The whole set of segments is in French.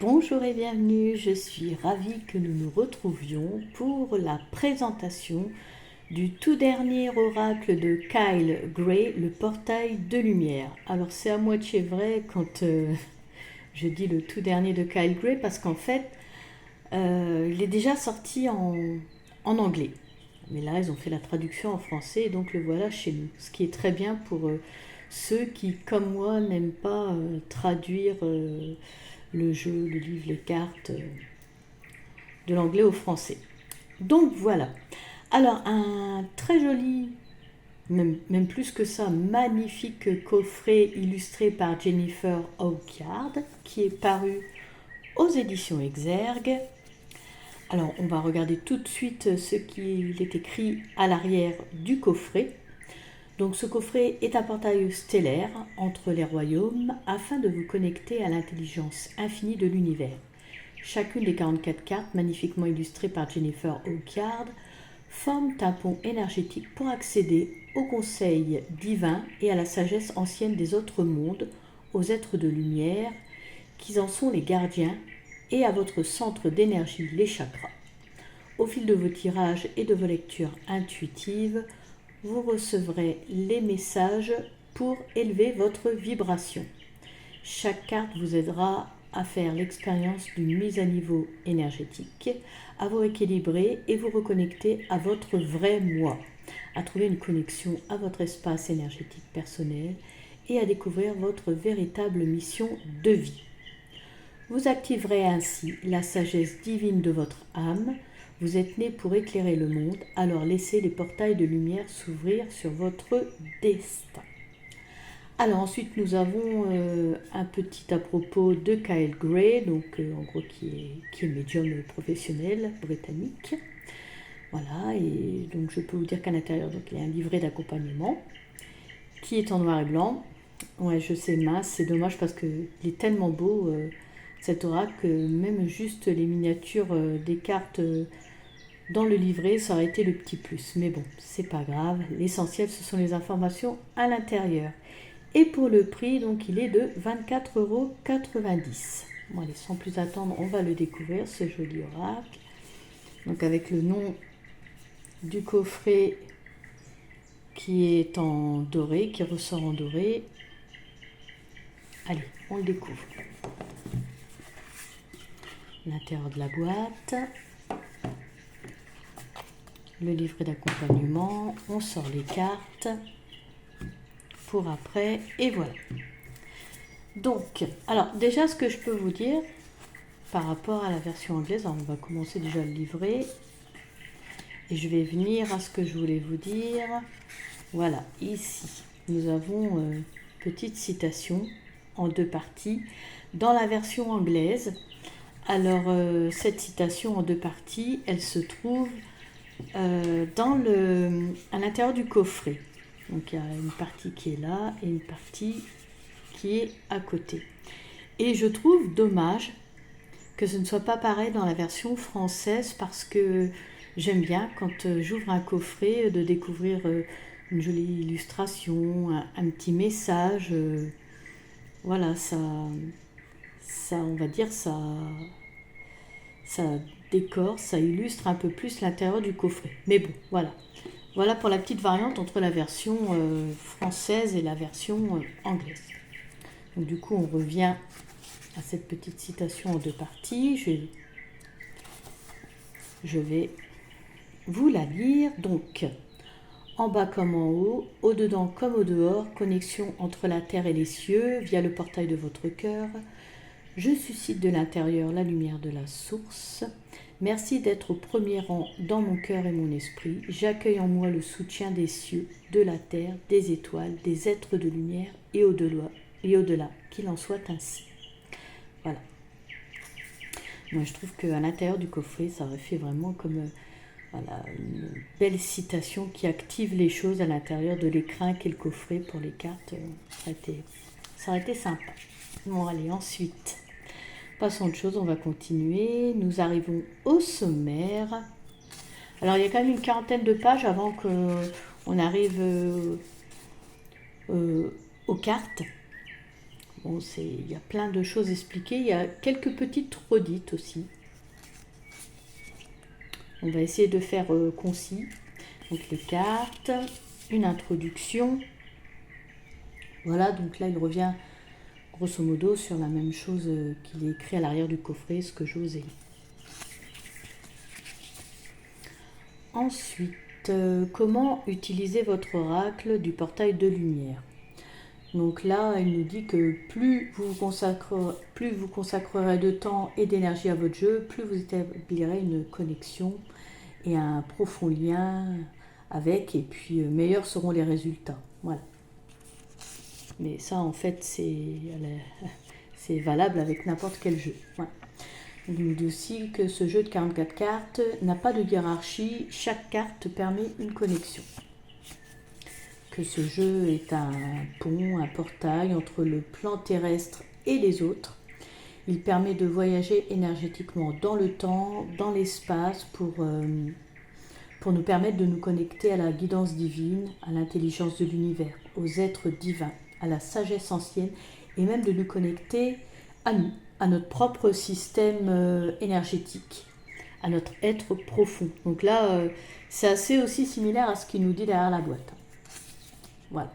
Bonjour et bienvenue, je suis ravie que nous nous retrouvions pour la présentation du tout dernier oracle de Kyle Gray, le portail de lumière. Alors c'est à moitié vrai quand je dis le tout dernier de Kyle Gray parce qu'en fait il est déjà sorti en anglais. Mais là ils ont fait la traduction en français et donc le voilà chez nous. Ce qui est très bien pour ceux qui comme moi n'aiment pas traduire le jeu, le livre, les cartes de l'anglais au français. Donc voilà. Alors un très joli, même plus que ça, magnifique coffret illustré par Jennifer Aucard qui est paru aux éditions Exergue. Alors on va regarder tout de suite ce qu'il est écrit à l'arrière du coffret. Donc ce coffret est un portail stellaire entre les royaumes afin de vous connecter à l'intelligence infinie de l'univers. Chacune des 44 cartes, magnifiquement illustrées par Jennifer Aucard, forment un pont énergétique pour accéder au conseil divin et à la sagesse ancienne des autres mondes, aux êtres de lumière, qui en sont les gardiens, et à votre centre d'énergie, les chakras. Au fil de vos tirages et de vos lectures intuitives, vous recevrez les messages pour élever votre vibration. Chaque carte vous aidera à faire l'expérience d'une mise à niveau énergétique, à vous équilibrer et vous reconnecter à votre vrai moi, à trouver une connexion à votre espace énergétique personnel et à découvrir votre véritable mission de vie. Vous activerez ainsi la sagesse divine de votre âme. Vous êtes né pour éclairer le monde, alors laissez les portails de lumière s'ouvrir sur votre destin. Alors ensuite nous avons un petit à propos de Kyle Gray, donc en gros qui est médium professionnel britannique. Voilà, et donc je peux vous dire qu'à l'intérieur donc, il y a un livret d'accompagnement qui est en noir et blanc. Ouais, je sais, mince, c'est dommage parce qu'il est tellement beau cet oracle que même juste les miniatures des cartes dans le livret, ça aurait été le petit plus. Mais bon, c'est pas grave, l'essentiel ce sont les informations à l'intérieur. Et pour le prix, donc il est de 24,90 €. Bon allez, sans plus attendre, on va le découvrir, ce joli oracle. Donc avec le nom du coffret qui est en doré, qui ressort en doré. Allez, on le découvre. L'intérieur de la boîte. Le livret d'accompagnement. On sort les cartes. Pour après, et voilà. Donc, alors déjà ce que je peux vous dire par rapport à la version anglaise, alors on va commencer déjà le livret et je vais venir à ce que je voulais vous dire. Voilà, ici nous avons une petite citation en deux parties dans la version anglaise. Alors cette citation en deux parties, elle se trouve à l'intérieur du coffret. Donc il y a une partie qui est là et une partie qui est à côté. Et je trouve dommage que ce ne soit pas pareil dans la version française parce que j'aime bien quand j'ouvre un coffret de découvrir une jolie illustration, un petit message. Voilà, ça, on va dire, ça décore, ça illustre un peu plus l'intérieur du coffret. Mais bon, voilà. Voilà pour la petite variante entre la version française et la version anglaise. Donc du coup, on revient à cette petite citation en deux parties. Je vais vous la lire. Donc, en bas comme en haut, au dedans comme au dehors, connexion entre la terre et les cieux via le portail de votre cœur. Je suscite de l'intérieur la lumière de la source. Merci d'être au premier rang dans mon cœur et mon esprit. J'accueille en moi le soutien des cieux, de la terre, des étoiles, des êtres de lumière et au-delà, qu'il en soit ainsi. Voilà. Moi, je trouve qu'à l'intérieur du coffret, ça aurait fait vraiment comme voilà, une belle citation qui active les choses à l'intérieur de l'écrin qu'est le coffret pour les cartes. Ça aurait été sympa. Bon, allez, ensuite. Passons à autre chose, on va continuer. Nous arrivons au sommaire. Alors, il y a quand même une quarantaine de pages avant qu'on arrive aux cartes. Bon, il y a plein de choses expliquées. Il y a quelques petites redites aussi. On va essayer de faire concis. Donc les cartes, une introduction. Voilà, donc là il revient grosso modo sur la même chose qu'il est écrit à l'arrière du coffret, ce que j'osais. Ensuite, comment utiliser votre oracle du portail de lumière. Donc là, il nous dit que plus vous consacrerez de temps et d'énergie à votre jeu, plus vous établirez une connexion et un profond lien avec, et puis meilleurs seront les résultats. Voilà. Mais ça, en fait, c'est valable avec n'importe quel jeu. Voilà. Il nous dit aussi que ce jeu de 44 cartes n'a pas de hiérarchie, chaque carte permet une connexion. Que ce jeu est un pont, un portail entre le plan terrestre et les autres. Il permet de voyager énergétiquement dans le temps, dans l'espace, pour nous permettre de nous connecter à la guidance divine, à l'intelligence de l'univers, aux êtres divins, à la sagesse ancienne, et même de nous connecter à nous, à notre propre système énergétique, à notre être profond. Donc là, c'est assez aussi similaire à ce qu'il nous dit derrière la boîte. Voilà.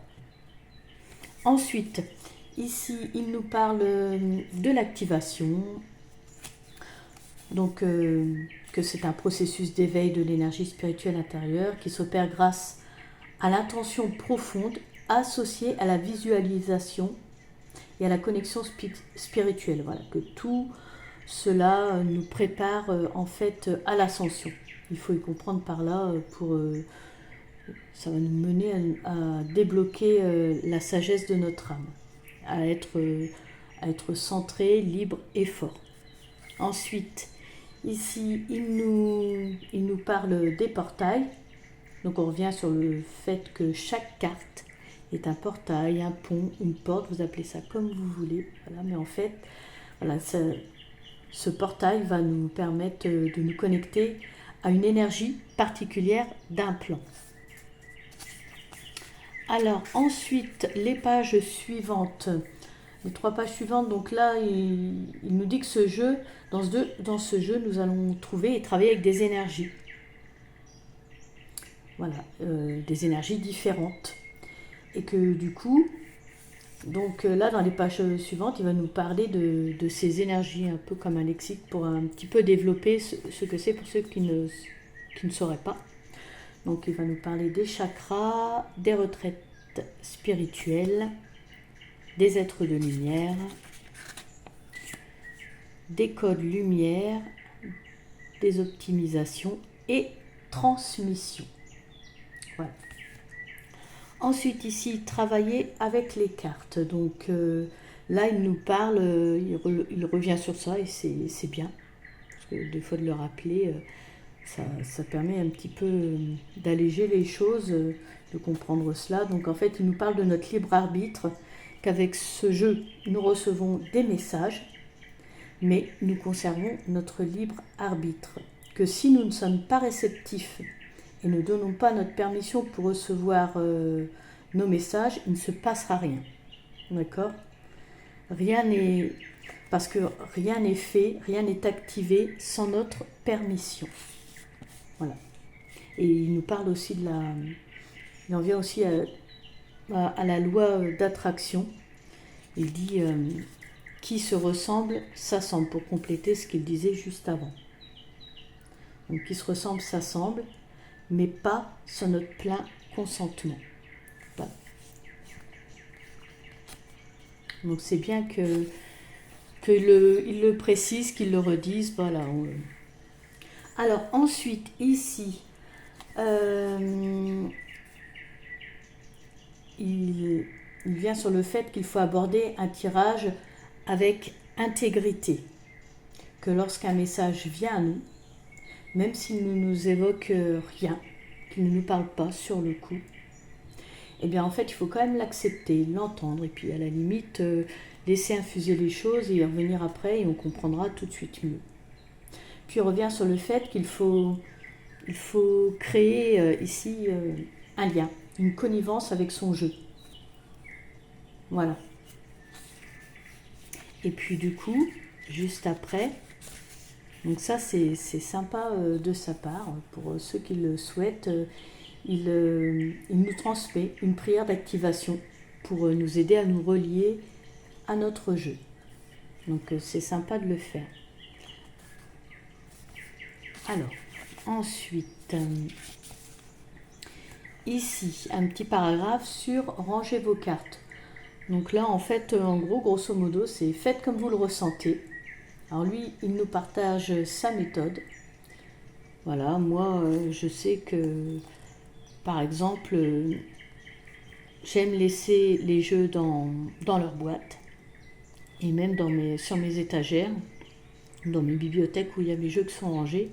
Ensuite, ici, il nous parle de l'activation. Donc, que c'est un processus d'éveil de l'énergie spirituelle intérieure qui s'opère grâce à l'intention profonde associée à la visualisation et à la connexion spirituelle. Voilà, que tout cela nous prépare en fait à l'ascension. Il faut y comprendre par là ça va nous mener à débloquer la sagesse de notre âme, à être centré, libre et fort. Ensuite, ici, il nous parle des portails. Donc on revient sur le fait que chaque carte est un portail, un pont, une porte, vous appelez ça comme vous voulez. Voilà, mais en fait, voilà, ce portail va nous permettre de nous connecter à une énergie particulière d'un plan. Alors ensuite, les pages suivantes, les 3 pages suivantes, donc là, il nous dit que ce jeu, dans ce jeu, nous allons trouver et travailler avec des énergies. Voilà, des énergies différentes. Et que du coup, donc là, dans les pages suivantes, il va nous parler de ces énergies, un peu comme un lexique, pour un petit peu développer ce que c'est pour ceux qui ne sauraient pas. Donc il va nous parler des chakras, des retraites spirituelles, des êtres de lumière, des codes lumière, des optimisations et transmission. Voilà. Ensuite ici, travailler avec les cartes. Donc là, il nous parle, il revient sur ça et c'est bien. Parce que des fois de le rappeler, ça permet un petit peu d'alléger les choses, de comprendre cela. Donc en fait, il nous parle de notre libre arbitre, qu'avec ce jeu, nous recevons des messages, mais nous conservons notre libre arbitre. Que si nous ne sommes pas réceptifs et ne donnons pas notre permission pour recevoir nos messages, il ne se passera rien. D'accord ? Parce que rien n'est fait, rien n'est activé sans notre permission. Voilà. Et il nous parle aussi il en vient aussi à la loi d'attraction. Il dit qui se ressemble s'assemble, pour compléter ce qu'il disait juste avant. Donc qui se ressemble s'assemble, mais pas sans notre plein consentement. Voilà. Donc c'est bien qu'il le précise, qu'il le redise. Voilà. Alors ensuite ici, il vient sur le fait qu'il faut aborder un tirage avec intégrité. Que lorsqu'un message vient à nous, même s'il ne nous évoque rien, qu'il ne nous parle pas sur le coup, eh bien en fait il faut quand même l'accepter, l'entendre, et puis à la limite laisser infuser les choses et y revenir après et on comprendra tout de suite mieux. Puis il revient sur le fait qu'il faut créer ici un lien, une connivence avec son jeu. Voilà. Et puis du coup, juste après, donc ça c'est sympa de sa part, pour ceux qui le souhaitent, il nous transmet une prière d'activation pour nous aider à nous relier à notre jeu. Donc c'est sympa de le faire. Alors, ensuite, ici, un petit paragraphe sur ranger vos cartes. Donc là, en fait, en gros, grosso modo, c'est faites comme vous le ressentez. Alors lui, il nous partage sa méthode. Voilà, moi, je sais que, par exemple, j'aime laisser les jeux dans leur boîte et même sur mes étagères, dans mes bibliothèques où il y a mes jeux qui sont rangés.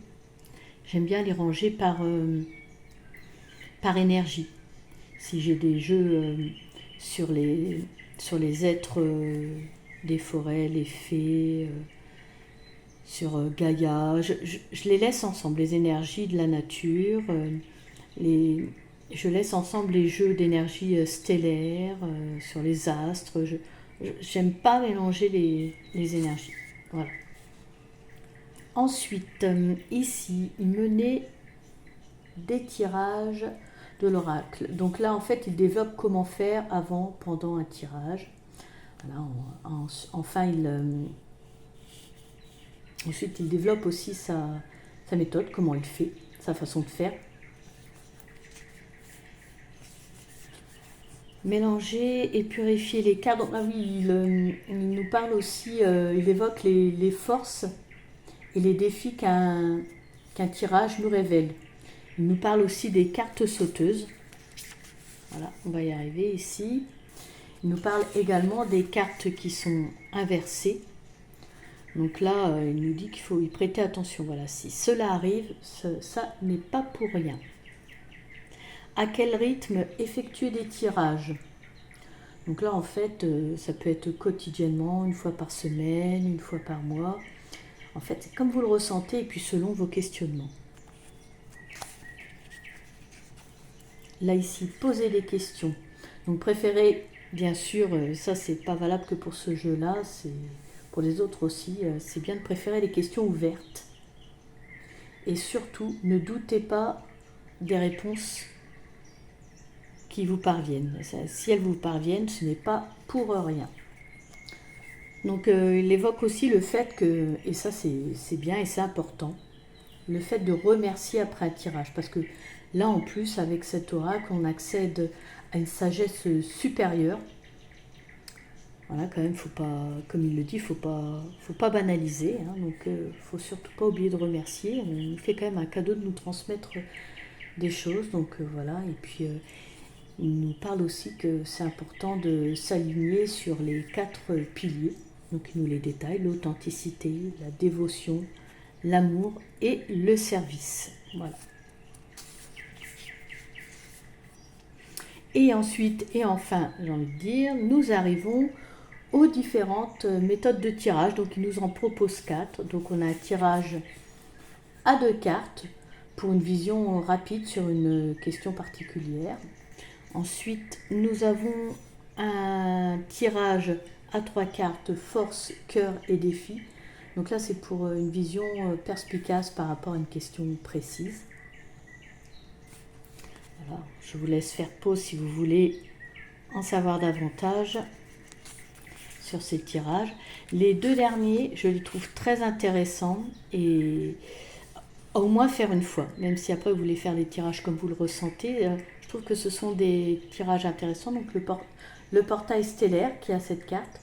J'aime bien les ranger par énergie. Si j'ai des jeux sur les êtres des forêts, les fées, sur Gaïa, je les laisse ensemble, les énergies de la nature, je laisse ensemble les jeux d'énergie stellaire, sur les astres. J'aime pas mélanger les énergies. Voilà. Ensuite, ici, mener des tirages de l'oracle. Donc là, en fait, il développe comment faire avant, pendant un tirage. Voilà, enfin, ensuite, il développe aussi sa méthode, comment il fait, sa façon de faire. Mélanger et purifier les cartes. Donc, ah oui, il nous parle aussi, il évoque les forces et les défis qu'un tirage nous révèle. Il nous parle aussi des cartes sauteuses. Voilà, on va y arriver ici. Il nous parle également des cartes qui sont inversées. Donc là, il nous dit qu'il faut y prêter attention. Voilà, si cela arrive, ça n'est pas pour rien. À quel rythme effectuer des tirages? Donc là, en fait, ça peut être quotidiennement, une fois par semaine, une fois par mois. En fait, c'est comme vous le ressentez et puis selon vos questionnements. Là, ici, posez des questions. Donc, préférez, bien sûr, ça, c'est pas valable que pour ce jeu-là, c'est pour les autres aussi, c'est bien de préférer les questions ouvertes. Et surtout, ne doutez pas des réponses qui vous parviennent. Si elles vous parviennent, ce n'est pas pour rien. Donc, il évoque aussi le fait que, et ça, c'est bien et c'est important, le fait de remercier après un tirage. Parce que là, en plus, avec cet oracle, on accède à une sagesse supérieure. Voilà, quand même, faut pas, comme il le dit, faut pas banaliser. Donc, faut surtout pas oublier de remercier. On fait quand même un cadeau de nous transmettre des choses. Donc, voilà. Et puis, il nous parle aussi que c'est important de s'aligner sur les 4 piliers. Donc, il nous les détaille, l'authenticité, la dévotion, l'amour et le service. Voilà. Et ensuite, et enfin, j'ai envie de dire, nous arrivons aux différentes méthodes de tirage. Donc, il nous en propose 4. Donc, on a un tirage à 2 cartes pour une vision rapide sur une question particulière. Ensuite, nous avons un tirage à 3 cartes, force, cœur et défi. Donc là, c'est pour une vision perspicace par rapport à une question précise. Voilà, je vous laisse faire pause si vous voulez en savoir davantage sur ces tirages. Les 2 derniers, je les trouve très intéressants et au moins faire une fois, même si après vous voulez faire les tirages comme vous le ressentez. Je trouve que ce sont des tirages intéressants. Donc le portail stellaire qui a cette carte,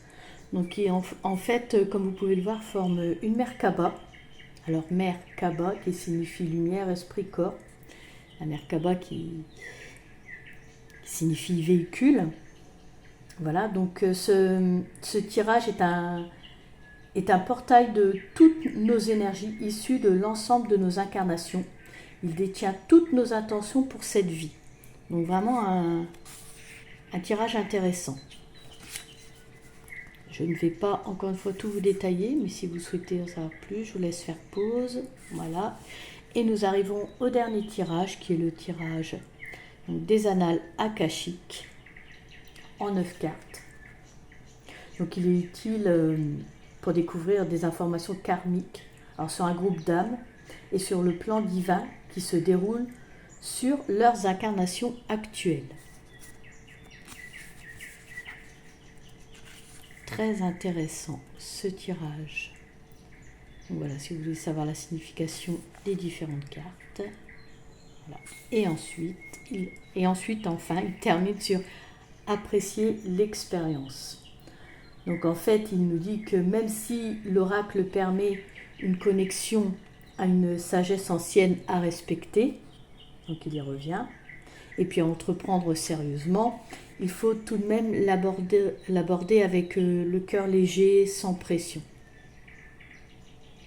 donc qui en fait, comme vous pouvez le voir, forme une Merkaba. Alors Merkaba qui signifie lumière, esprit, corps. La Merkaba qui signifie véhicule. Voilà, donc ce tirage est un portail de toutes nos énergies issues de l'ensemble de nos incarnations. Il détient toutes nos intentions pour cette vie. Donc vraiment un tirage intéressant. Je ne vais pas encore une fois tout vous détailler, mais si vous souhaitez en savoir plus, je vous laisse faire pause. Voilà. Et nous arrivons au dernier tirage, qui est le tirage des annales akashiques en 9 cartes. Donc il est utile pour découvrir des informations karmiques, alors sur un groupe d'âmes et sur le plan divin qui se déroule sur leurs incarnations actuelles. Très intéressant ce tirage. Donc voilà, si vous voulez savoir la signification des différentes cartes. Voilà. Et ensuite, enfin, il termine sur apprécier l'expérience. Donc en fait, il nous dit que même si l'oracle permet une connexion à une sagesse ancienne à respecter, donc il y revient, et puis à entreprendre sérieusement, il faut tout de même l'aborder avec le cœur léger, sans pression.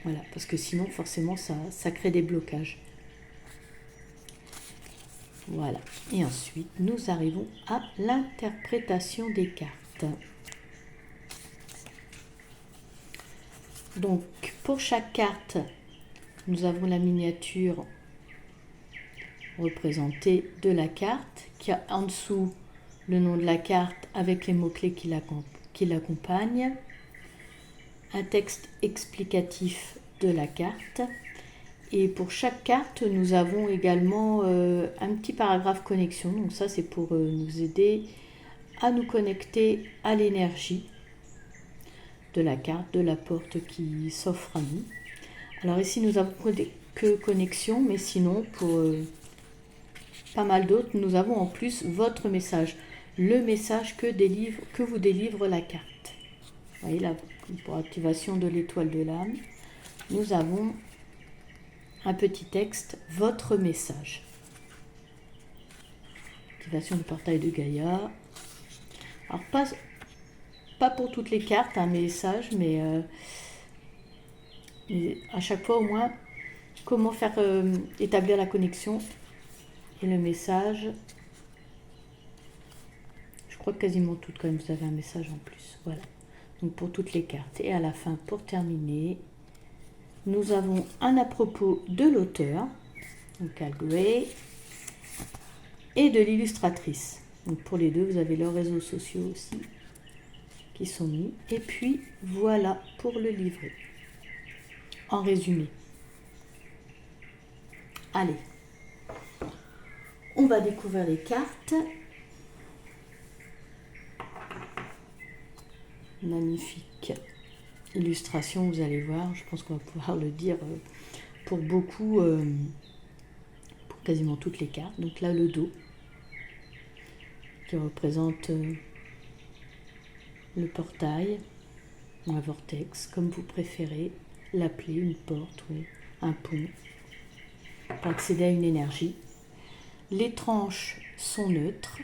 Voilà, parce que sinon forcément ça crée des blocages. Voilà, et ensuite nous arrivons à l'interprétation des cartes. Donc pour chaque carte, nous avons la miniature représentée de la carte, qui a en dessous le nom de la carte avec les mots-clés qui l'accompagnent, un texte explicatif de la carte, et pour chaque carte nous avons également un petit paragraphe connexion. Donc ça c'est pour nous aider à nous connecter à l'énergie de la carte, de la porte qui s'offre à nous. Alors ici nous avons que connexion, mais sinon pour pas mal d'autres, nous avons en plus votre message, le message que vous délivre la carte. Vous voyez là, pour activation de l'étoile de l'âme, nous avons un petit texte, votre message. Activation du portail de Gaïa. Alors pas pour toutes les cartes un message, mais à chaque fois au moins comment faire établir la connexion et le message. Je crois que quasiment toutes quand même vous avez un message en plus. Voilà. Donc pour toutes les cartes. Et à la fin, pour terminer, nous avons un à propos de l'auteur, donc Kyle Gray, et de l'illustratrice. Donc pour les deux, vous avez leurs réseaux sociaux aussi qui sont mis. Et puis voilà pour le livret. En résumé. Allez, on va découvrir les cartes. Magnifique illustration, vous allez voir. Je pense qu'on va pouvoir le dire pour beaucoup, pour quasiment toutes les cartes. Donc là, le dos qui représente le portail, un vortex, comme vous préférez l'appeler, une porte ou un pont, pour accéder à une énergie. Les tranches sont neutres.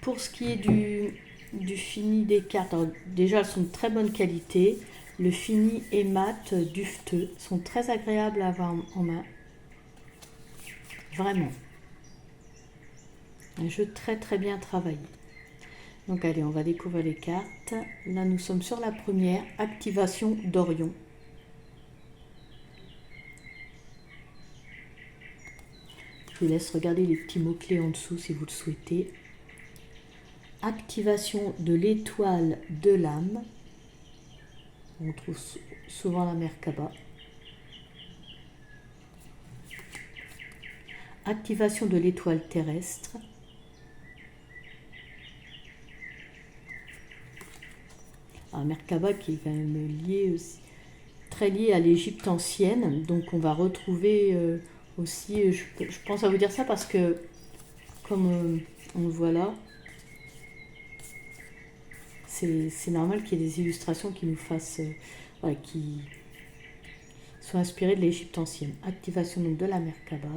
Pour ce qui est du fini des cartes, alors déjà elles sont de très bonne qualité. Le fini est mat, dufteux, sont très agréables à avoir en main. Vraiment. Un jeu très très bien travaillé. Donc allez, on va découvrir les cartes. Là nous sommes sur la première, activation d'Orion. Je vous laisse regarder les petits mots-clés en dessous si vous le souhaitez. Activation de l'étoile de l'âme. On trouve souvent la Merkaba. Activation de l'étoile terrestre. Un Merkaba qui est quand même lié aussi, très lié à l'Égypte ancienne. Donc on va retrouver aussi, je pense à vous dire ça parce que comme on le voit là, c'est normal qu'il y ait des illustrations qui nous fassent, qui soient inspirées de l'Égypte ancienne. Activation donc de la Merkaba.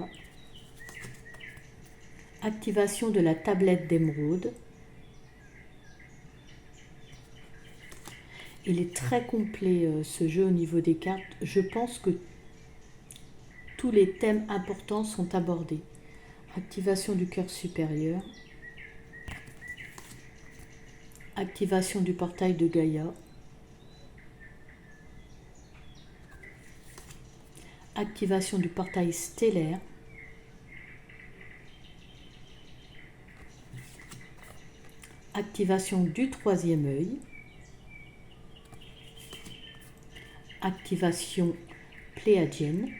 Activation de la tablette d'émeraude. Il est très complet ce jeu au niveau des cartes. Je pense que tous les thèmes importants sont abordés. Activation du cœur supérieur. Activation du portail de Gaïa. Activation du portail stellaire. activation du troisième œil, activation pléadienne,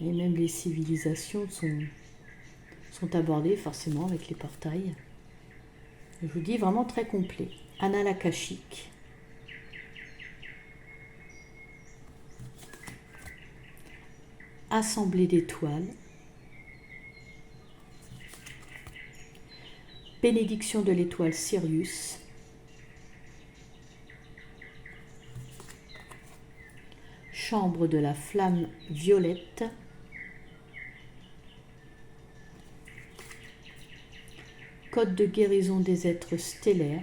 et même les civilisations sont abordées forcément avec les portails. Je vous dis vraiment très complet. Annales akashiques, assemblée d'étoiles, bénédiction de l'étoile Sirius, chambre de la flamme violette, code de guérison des êtres stellaires,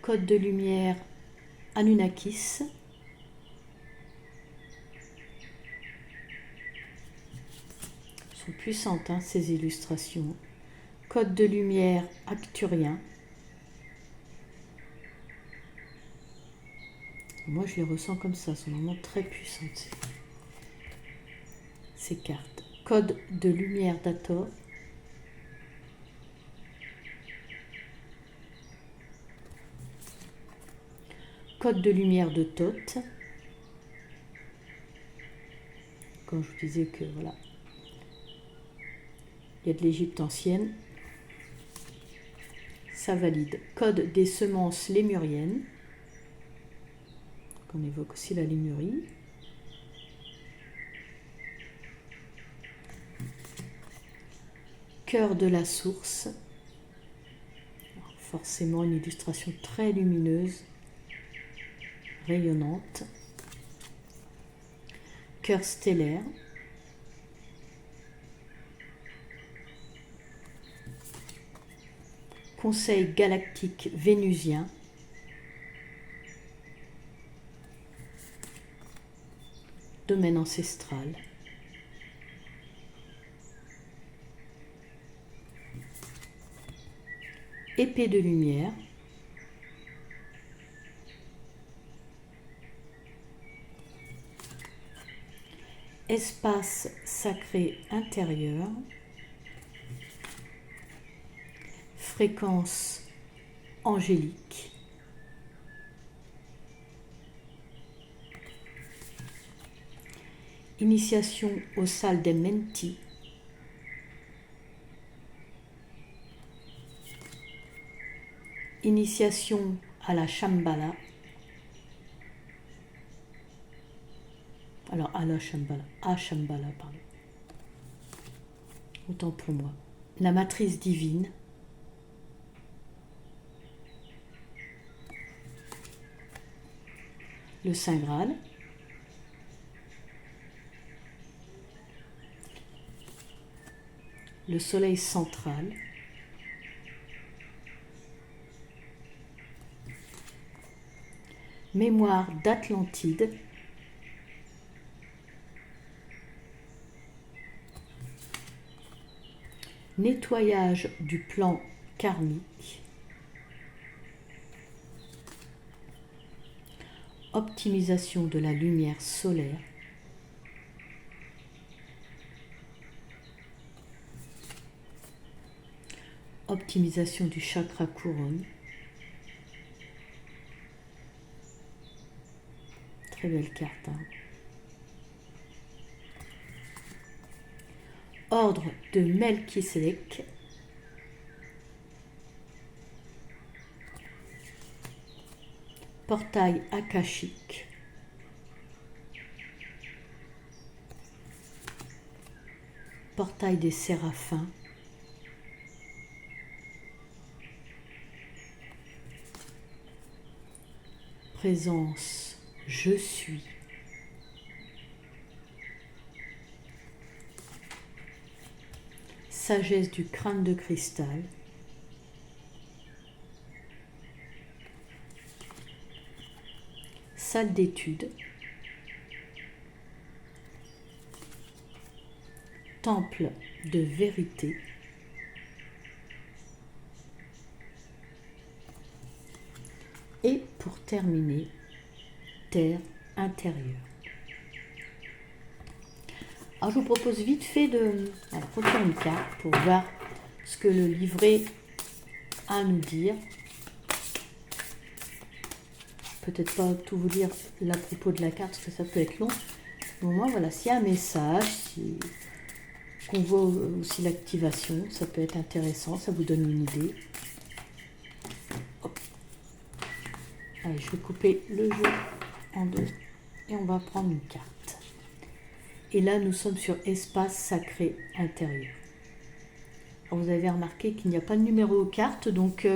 code de lumière Anunnakis, sont puissantes ces illustrations, code de lumière Acturien. Moi je les ressens comme ça, sont vraiment très puissantes ces cartes. Code de lumière d'Hathor, code de lumière de Thoth. Quand je vous disais que voilà, il y a de l'Égypte ancienne, ça valide. Code des semences lémuriennes, on évoque aussi la lémurie. Cœur de la source, alors forcément une illustration très lumineuse, rayonnante. Cœur stellaire, conseil galactique vénusien, domaine ancestral, épée de lumière, espace sacré intérieur, fréquence angélique, initiation aux salles des Menti, initiation à la Shambhala, alors à Shambhala, pardon, autant pour moi, la matrice divine, le Saint Graal, le soleil central, mémoire d'Atlantide, nettoyage du plan karmique, optimisation de la lumière solaire, optimisation du chakra couronne. Très belle carte. Ordre de Melchisédek. Portail akashique. Portail des séraphins. Présence, je suis. Sagesse du crâne de cristal. Salle d'étude. Temple de vérité. Et pour terminer, terre intérieure. Alors je vous propose vite fait de retirer une carte pour voir ce que le livret a à nous dire. Peut-être pas tout vous dire à propos de la carte parce que ça peut être long. Mais au moins voilà, s'il y a un message, qu'on voit aussi l'activation, ça peut être intéressant, ça vous donne une idée. Hop. Allez, je vais couper le jeu en deux et on va prendre une carte. Et là, nous sommes sur espace sacré intérieur. Alors, vous avez remarqué qu'il n'y a pas de numéro aux cartes, donc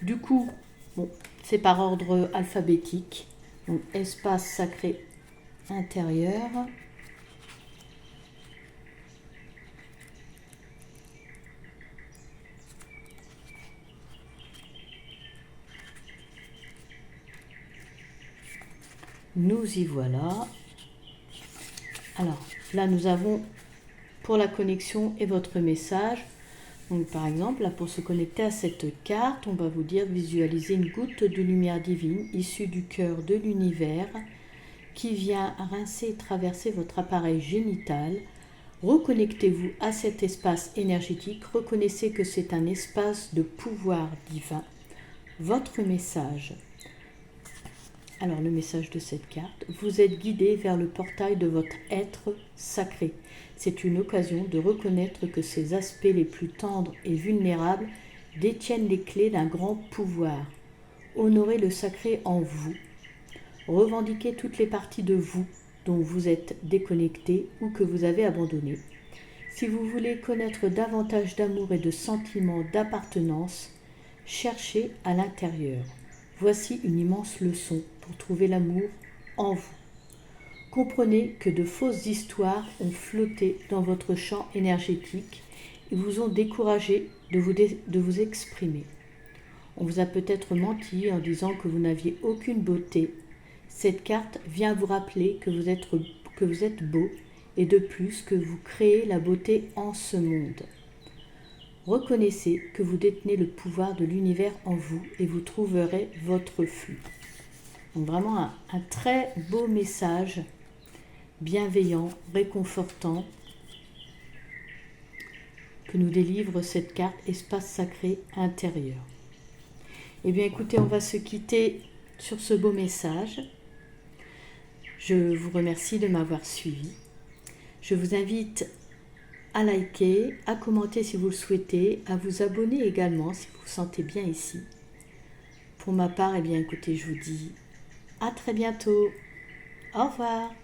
du coup, bon, c'est par ordre alphabétique. Donc, espace sacré intérieur. Nous y voilà. Alors, là, nous avons pour la connexion et votre message. Donc, par exemple, là, pour se connecter à cette carte, on va vous dire visualiser une goutte de lumière divine issue du cœur de l'univers qui vient rincer et traverser votre appareil génital. Reconnectez-vous à cet espace énergétique. Reconnaissez que c'est un espace de pouvoir divin. Votre message. Alors, le message de cette carte, vous êtes guidé vers le portail de votre être sacré. C'est une occasion de reconnaître que ces aspects les plus tendres et vulnérables détiennent les clés d'un grand pouvoir. Honorez le sacré en vous. Revendiquez toutes les parties de vous dont vous êtes déconnecté ou que vous avez abandonné. Si vous voulez connaître davantage d'amour et de sentiments d'appartenance, cherchez à l'intérieur. Voici une immense leçon pour trouver l'amour en vous. Comprenez que de fausses histoires ont flotté dans votre champ énergétique et vous ont découragé de vous exprimer. On vous a peut-être menti en disant que vous n'aviez aucune beauté. Cette carte vient vous rappeler que vous êtes beau et de plus que vous créez la beauté en ce monde. Reconnaissez que vous détenez le pouvoir de l'univers en vous et vous trouverez votre flux. Donc vraiment un très beau message, bienveillant, réconfortant, que nous délivre cette carte Espace Sacré Intérieur. Eh bien écoutez, on va se quitter sur ce beau message. Je vous remercie de m'avoir suivi. Je vous invite à liker, à commenter si vous le souhaitez, à vous abonner également si vous vous sentez bien ici. Pour ma part, eh bien écoutez, je vous dis à très bientôt. Au revoir.